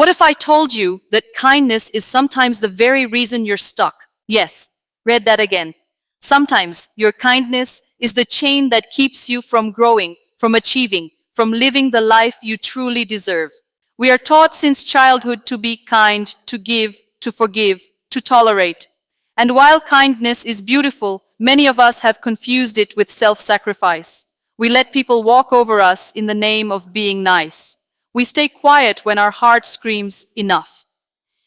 What if I told you that kindness is sometimes the very reason you're stuck? Yes, read that again. Sometimes your kindness is the chain that keeps you from growing, from achieving, from living the life you truly deserve. We are taught since childhood to be kind, to give, to forgive, to tolerate. And while kindness is beautiful, many of us have confused it with self-sacrifice. We let people walk over us in the name of being nice. We stay quiet when our heart screams enough.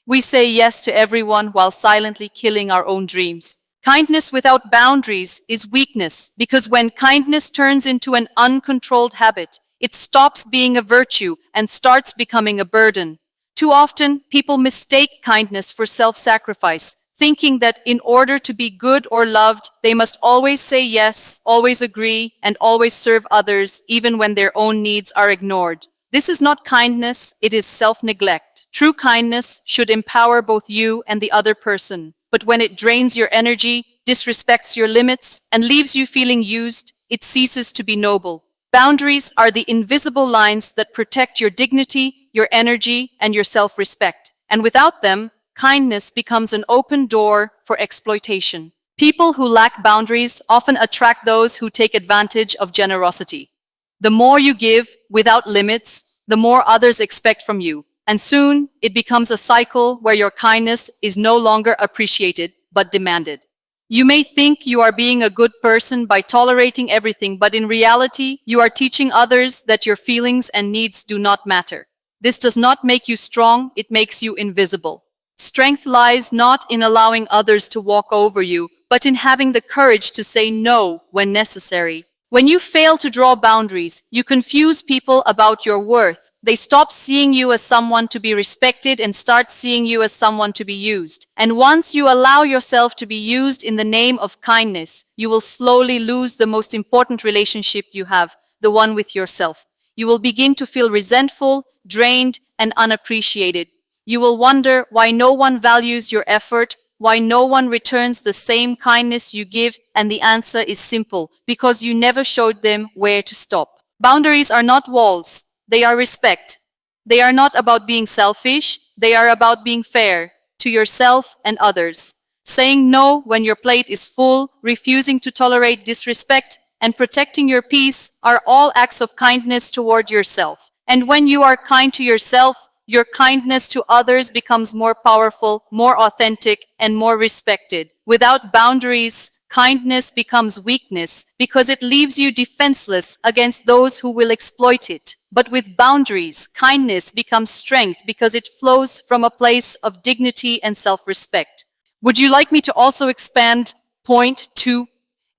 We say yes to everyone while silently killing our own dreams. Kindness without boundaries is weakness, because when kindness turns into an uncontrolled habit, it stops being a virtue and starts becoming a burden. Too often, people mistake kindness for self-sacrifice, thinking that in order to be good or loved, they must always say yes, always agree, and always serve others, even when their own needs are ignored. This is not kindness, it is self-neglect. True kindness should empower both you and the other person. But when it drains your energy, disrespects your limits, and leaves you feeling used, it ceases to be noble. Boundaries are the invisible lines that protect your dignity, your energy, and your self-respect. And without them, kindness becomes an open door for exploitation. People who lack boundaries often attract those who take advantage of generosity. The more you give without limits, the more others expect from you. And soon, it becomes a cycle where your kindness is no longer appreciated, but demanded. You may think you are being a good person by tolerating everything, but in reality, you are teaching others that your feelings and needs do not matter. This does not make you strong, it makes you invisible. Strength lies not in allowing others to walk over you, but in having the courage to say no when necessary. When you fail to draw boundaries, you confuse people about your worth. They stop seeing you as someone to be respected and start seeing you as someone to be used. And once you allow yourself to be used in the name of kindness, you will slowly lose the most important relationship you have, the one with yourself. You will begin to feel resentful, drained, and unappreciated. You will wonder why no one values your effort, why no one returns the same kindness you give, and the answer is simple, because you never showed them where to stop. Boundaries are not walls, they are respect. They are not about being selfish, they are about being fair to yourself and others. Saying no when your plate is full, refusing to tolerate disrespect, and protecting your peace are all acts of kindness toward yourself. And when you are kind to yourself, your kindness to others becomes more powerful, more authentic, and more respected. Without boundaries, kindness becomes weakness because it leaves you defenseless against those who will exploit it. But with boundaries, kindness becomes strength because it flows from a place of dignity and self-respect. Would you like me to also expand point 2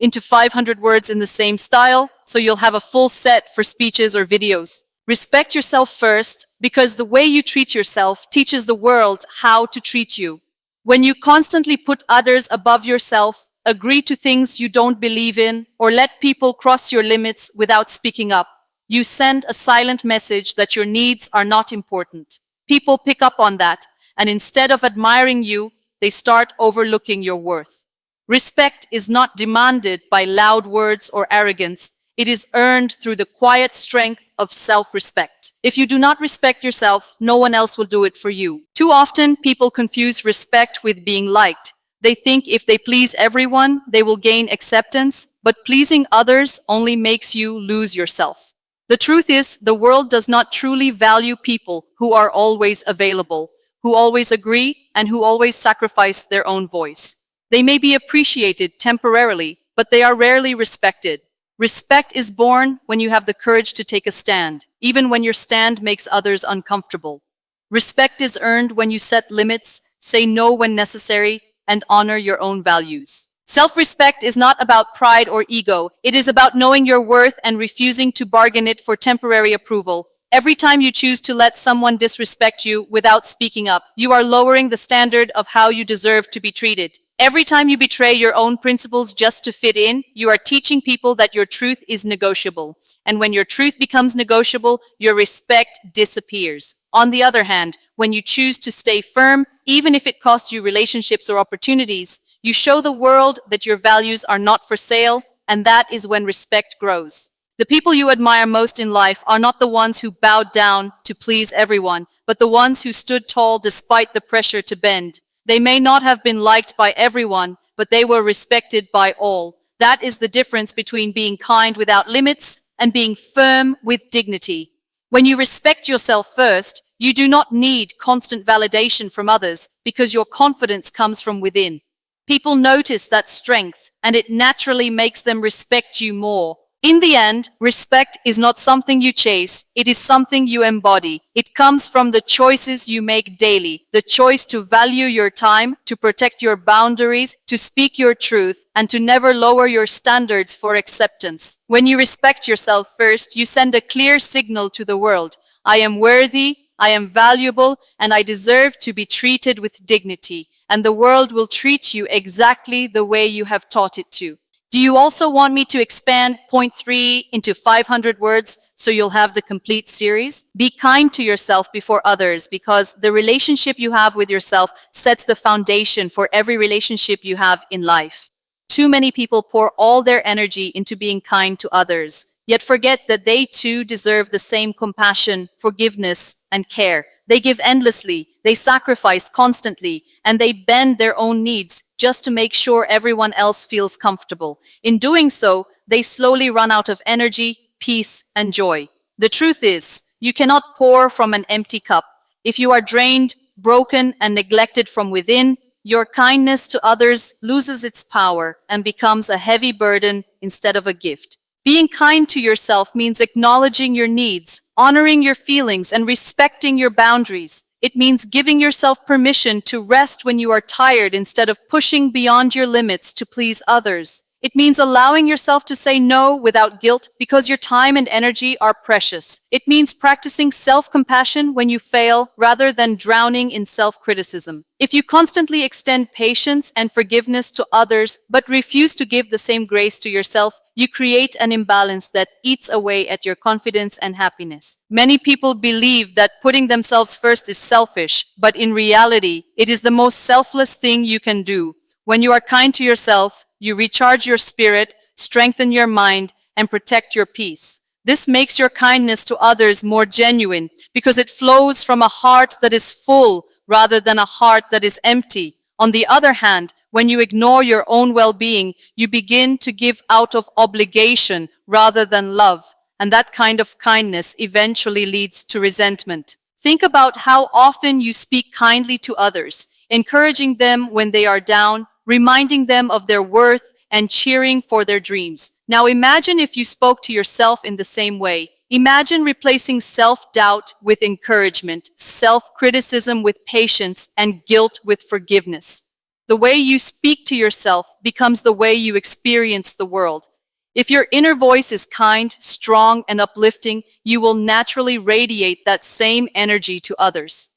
into 500 words in the same style, so you'll have a full set for speeches or videos? Respect yourself first, because the way you treat yourself teaches the world how to treat you. When you constantly put others above yourself, agree to things you don't believe in, or let people cross your limits without speaking up, you send a silent message that your needs are not important. People pick up on that, and instead of admiring you, they start overlooking your worth. Respect is not demanded by loud words or arrogance. It is earned through the quiet strength of self-respect. If you do not respect yourself, no one else will do it for you. Too often, people confuse respect with being liked. They think if they please everyone, they will gain acceptance, but pleasing others only makes you lose yourself. The truth is, the world does not truly value people who are always available, who always agree, and who always sacrifice their own voice. They may be appreciated temporarily, but they are rarely respected. Respect is born when you have the courage to take a stand, even when your stand makes others uncomfortable. Respect is earned when you set limits, say no when necessary, and honor your own values. Self-respect is not about pride or ego. It is about knowing your worth and refusing to bargain it for temporary approval. Every time you choose to let someone disrespect you without speaking up, you are lowering the standard of how you deserve to be treated. Every time you betray your own principles just to fit in, you are teaching people that your truth is negotiable. And when your truth becomes negotiable, your respect disappears. On the other hand, when you choose to stay firm, even if it costs you relationships or opportunities, you show the world that your values are not for sale, and that is when respect grows. The people you admire most in life are not the ones who bowed down to please everyone, but the ones who stood tall despite the pressure to bend. They may not have been liked by everyone, but they were respected by all. That is the difference between being kind without limits and being firm with dignity. When you respect yourself first, you do not need constant validation from others because your confidence comes from within. People notice that strength, and it naturally makes them respect you more. In the end, respect is not something you chase, it is something you embody. It comes from the choices you make daily, the choice to value your time, to protect your boundaries, to speak your truth, and to never lower your standards for acceptance. When you respect yourself first, you send a clear signal to the world. I am worthy, I am valuable, and I deserve to be treated with dignity. And the world will treat you exactly the way you have taught it to. Do you also want me to expand point 3 into 500 words so you'll have the complete series? Be kind to yourself before others because the relationship you have with yourself sets the foundation for every relationship you have in life. Too many people pour all their energy into being kind to others, yet forget that they too deserve the same compassion, forgiveness, and care. They give endlessly, they sacrifice constantly, and they bend their own needs just to make sure everyone else feels comfortable. In doing so, they slowly run out of energy, peace, and joy. The truth is, you cannot pour from an empty cup. If you are drained, broken, and neglected from within, your kindness to others loses its power and becomes a heavy burden instead of a gift. Being kind to yourself means acknowledging your needs, honoring your feelings, and respecting your boundaries. It means giving yourself permission to rest when you are tired instead of pushing beyond your limits to please others. It means allowing yourself to say no without guilt because your time and energy are precious. It means practicing self-compassion when you fail rather than drowning in self-criticism. If you constantly extend patience and forgiveness to others but refuse to give the same grace to yourself, you create an imbalance that eats away at your confidence and happiness. Many people believe that putting themselves first is selfish, but in reality, it is the most selfless thing you can do. When you are kind to yourself, you recharge your spirit, strengthen your mind, and protect your peace. This makes your kindness to others more genuine because it flows from a heart that is full rather than a heart that is empty. On the other hand, when you ignore your own well-being, you begin to give out of obligation rather than love, and that kind of kindness eventually leads to resentment. Think about how often you speak kindly to others, encouraging them when they are down, reminding them of their worth, and cheering for their dreams. Now imagine if you spoke to yourself in the same way. Imagine replacing self-doubt with encouragement, self-criticism with patience, and guilt with forgiveness. The way you speak to yourself becomes the way you experience the world. If your inner voice is kind, strong, and uplifting, you will naturally radiate that same energy to others.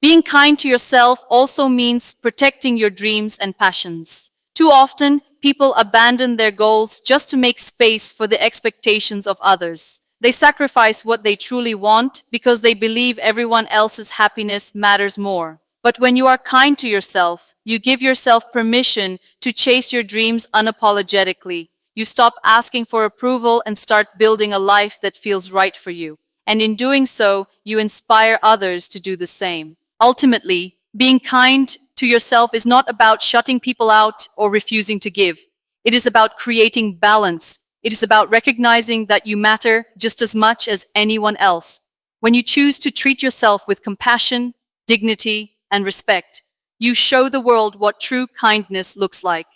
Being kind to yourself also means protecting your dreams and passions. Too often, people abandon their goals just to make space for the expectations of others. They sacrifice what they truly want because they believe everyone else's happiness matters more. But when you are kind to yourself, you give yourself permission to chase your dreams unapologetically. You stop asking for approval and start building a life that feels right for you. And in doing so, you inspire others to do the same. Ultimately, being kind to yourself is not about shutting people out or refusing to give. It is about creating balance. It is about recognizing that you matter just as much as anyone else. When you choose to treat yourself with compassion, dignity, and respect, you show the world what true kindness looks like.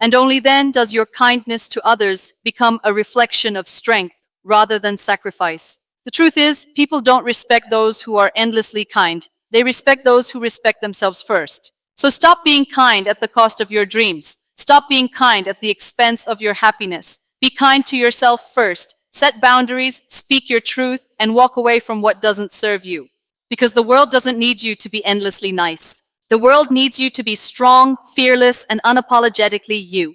And only then does your kindness to others become a reflection of strength rather than sacrifice. The truth is, people don't respect those who are endlessly kind. They respect those who respect themselves first. So stop being kind at the cost of your dreams. Stop being kind at the expense of your happiness. Be kind to yourself first. Set boundaries, speak your truth, and walk away from what doesn't serve you. Because the world doesn't need you to be endlessly nice. The world needs you to be strong, fearless, and unapologetically you.